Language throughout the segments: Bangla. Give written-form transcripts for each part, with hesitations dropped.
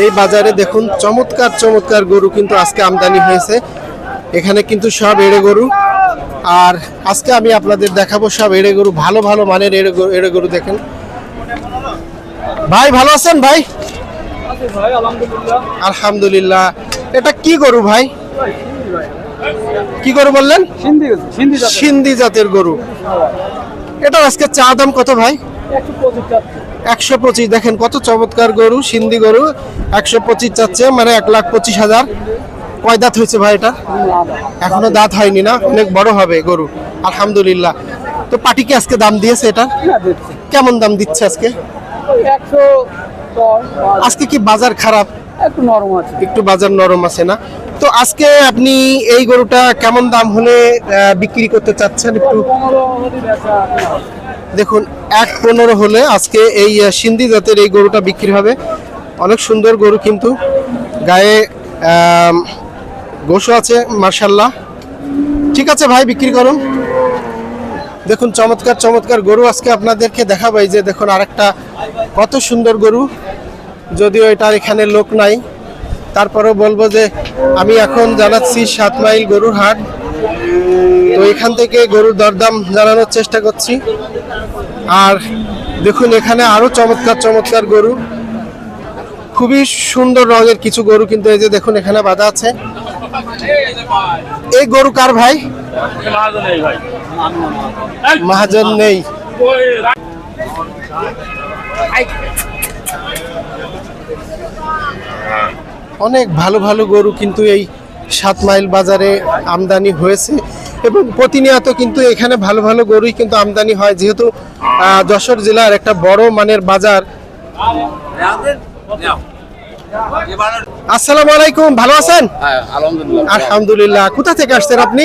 এই বাজারে দেখুন চমৎকার চমৎকার গরু কিন্তু আজকে আমদানি হয়েছে। এখানে কিন্তু সব এড়ে গরু, আর আজকে আমি আপনাদের দেখাবো সব এড়ে গরু, ভালো ভালো মানের এড়ে গরু। দেখেন ভাই, ভালো আছেন ভাই? আলহামদুলিল্লাহ। এটা কি গরু ভাই? কি গরু বললেন? সিন্ধি জাতের গরু। এটা আজকে চা দাম কত ভাই? 125। দেখেন কত চমৎকার গরু, সিন্ধি গরু। 125 চাচ্ছে, মানে 1,25,000। কয় দাঁত হয়েছে ভাই এটা? এখনো দাঁত হয়নি না? অনেক বড় হবে গরু আলহামদুলিল্লাহ। তো পাটিকে আজকে দাম দিয়েছে এটা? কেমন দাম দিচ্ছে আজকে? আজকে কি বাজার খারাপ? একটু নরম আছে, একটু বাজার নরম আছে না? তো আজকে আপনি এই গরুটা কেমন দাম হলে বিক্রি করতে চাচ্ছেন একটু দেখুন? 1,15 হলে আজকে এই সিন্ধি জাতের এই গরুটা বিক্রি হবে। অনেক সুন্দর গরু, কিন্তু গায়ে গোশো আছে মাশাআল্লাহ। ঠিক আছে ভাই, বিক্রি করুন। দেখুন চমৎকার চমৎকার গরু আজকে আপনাদেরকে দেখাবো। এই যে দেখুন আরেকটা কত সুন্দর গরু, যদিও এটার এখানে লোক নাই, তারপরেও বলবো যে আমি এখন জানাচ্ছি 7 মাইল গরুর হাট। তো এখান থেকে গরুর দরদাম জানানোর চেষ্টা করছি। আর দেখুন এখানে আরো চমৎকার চমৎকার গরু, খুবই সুন্দর রঙের কিছু গরু কিন্তু এই যে দেখুন এখানে বাঁধা আছে। এই গরু কার ভাই? মহাজন নেই। অনেক ভালো ভালো গরু কিন্তু এই 7 মাইল বাজারে আমদানি হয়েছে, এবং প্রতিনিয়ত কিন্তু এখানে ভালো ভালো গরুই কিন্তু আমদানি হয়, যেহেতু যশোর জেলার একটা বড় মানের বাজার। আসসালামু আলাইকুম, ভালো আছেন? আলহামদুলিল্লাহ। কোথা থেকে আসছেন আপনি?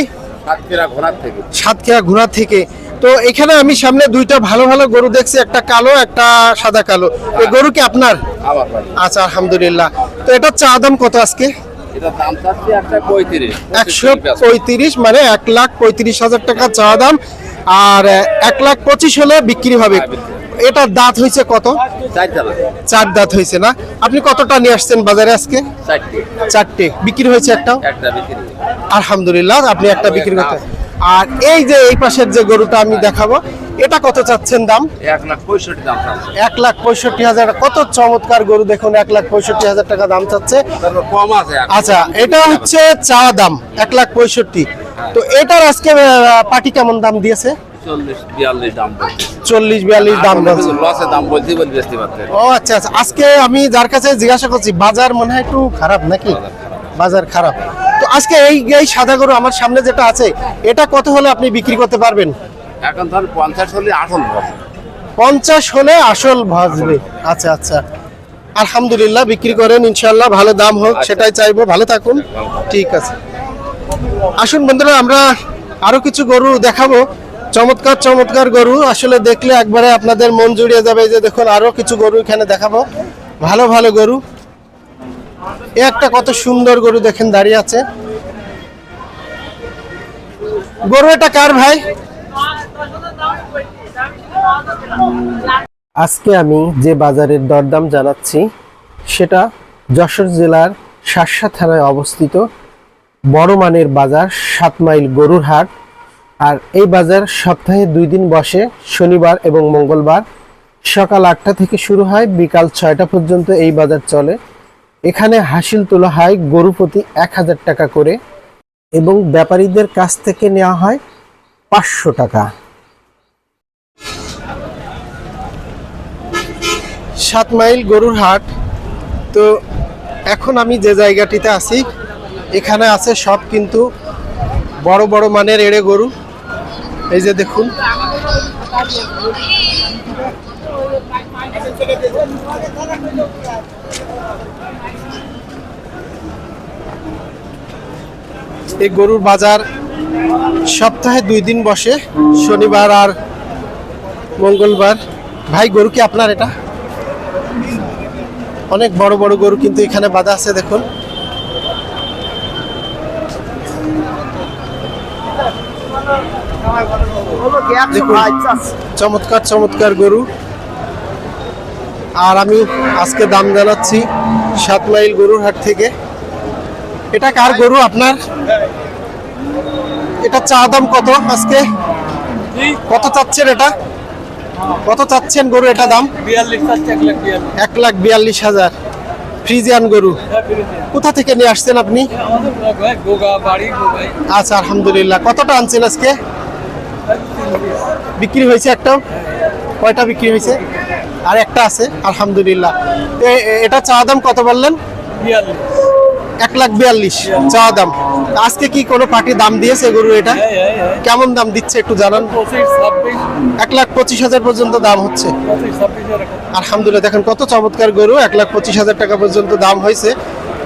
সাতক্ষীরা ঘোড়া থেকে। তো এখানে আমি সামনে দুইটা ভালো ভালো গরু দেখছি, একটা কালো একটা সাদা কালো। এই গরু কি আপনার? আচ্ছা আলহামদুলিল্লাহ। তো এটা চা দাম কত আজকে? 135, মানে 1,35,000 টাকা চা দাম, আর 1,25,000 হলে বিক্রি হবে। এটার দাঁত হয়েছে কত? 4 দাঁত হয়েছে না? আপনি কতটা নিয়ে আসছেন বাজারে আজকে? 4টে। বিক্রি হয়েছে একটাও? আলহামদুলিল্লাহ, আপনি একটা বিক্রি করতে। আর এই যে এই পাশের যে গরুটা আমি দেখাবো, এটা কত চাচ্ছেন দাম? 1,65,000। কত চমৎকার গরু দেখুন, 1,65,000 টাকা দাম চাচ্ছে। আচ্ছা, এটা হচ্ছে চা দাম 1,65,000। তো এটার আজকে পাটি কেমন দাম দিয়েছে? 40-42 দাম বলছে। ও আচ্ছা আচ্ছা। আজকে আমি যার কাছে জিজ্ঞাসা করছি, বাজার মনে হয় একটু খারাপ নাকি? বাজার খারাপ। তো আজকে এই সাদা গরু আমার সামনে যেটা আছে, এটা কত হলে আপনি বিক্রি করতে পারবেন? এখন ধর 50 হলে আসল ভাবে। 50 হলে আসল ভাজবে। আচ্ছা আচ্ছা, আলহামদুলিল্লাহ, বিক্রি করেন ইনশাআল্লাহ, ভালো দাম হোক সেটাই চাইবো। ভালো থাকুন। ঠিক আছে, আসুন বন্ধুরা, আমরা আরো কিছু গরু দেখাবো। চমৎকার চমৎকার গরু, আসলে দেখলে একবারে আপনাদের মন জুড়িয়ে যাবে। এই যে দেখুন আরো কিছু গরু এখানে দেখাবো, ভালো ভালো গরু। একটা কত সুন্দর গরু দেখেন দাঁড়িয়ে আছে। গরু এটা কার ভাই? আজকে আমি যে বাজারের দরদাম জানাচ্ছি সেটা যশোর জেলার শার্শা থানায় অবস্থিত বড় মানের বাজার 7 মাইল গরুর হাট। আর এই বাজার সপ্তাহে 2 দিন বসে, শনিবার এবং মঙ্গলবার। সকাল 8টা থেকে শুরু হয়, বিকাল 6টা পর্যন্ত এই বাজার চলে। এখানে হাসিল তোলা হয় গরু প্রতি 1,000 টাকা করে, এবং ব্যাপারীদের কাছ থেকে নেওয়া হয় 500 টাকা। 7 মাইল গরুর হাট। তো এখন আমি যে জায়গাটিতে আছি, এখানে আছে সব কিন্তু বড় বড় মানের এড়ে গরু। এই যে দেখুন, এই গরুর বাজার সপ্তাহে 2 দিন বসে, শনিবার আর মঙ্গলবার। ভাই, গরু কি আপনার? এটা অনেক বড় বড় গরু কিন্তু এখানে বাঁধা আছে। দেখুন চমৎকার চমৎকার গরু। আর আমি আজকে দাম জানাচ্ছি 7 মাইল গরুর হাট থেকে। এটা কার গরু আপনার? এটা চা দাম কত আজকে? কত চাচ্ছেন এটা? কত চাচ্ছেন গরু এটা দাম? 1,42,000। ফ্রিজিয়ান গরু কোথা থেকে নিয়ে আসছেন আপনি? আচ্ছা, আলহামদুলিল্লাহ। কতটা আনছেন আজকে? বিক্রি হয়েছে একটাও? কয়টা বিক্রি হয়েছে? আর একটা আছে, আলহামদুলিল্লাহ। এটা চা দাম কত বললেন? 1,42,000 চা দাম। আজকে কি কোনো পার্টি দাম দিয়েছে গরু এটা? কেমন দাম দিচ্ছে একটু জানান। 1,25,000 পর্যন্ত দাম হচ্ছে। আলহামদুলিল্লাহ, দেখেন কত চমৎকার গরু। 1,25,000 টাকা পর্যন্ত দাম হয়েছে।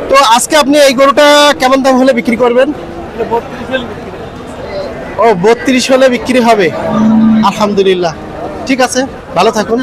তো আজকে আপনি এই গরুটা কেমন দাম হলে বিক্রি করবেন? ও, 32 হলে বিক্রি হবে। আলহামদুলিল্লাহ, ঠিক আছে, ভালো থাকুন।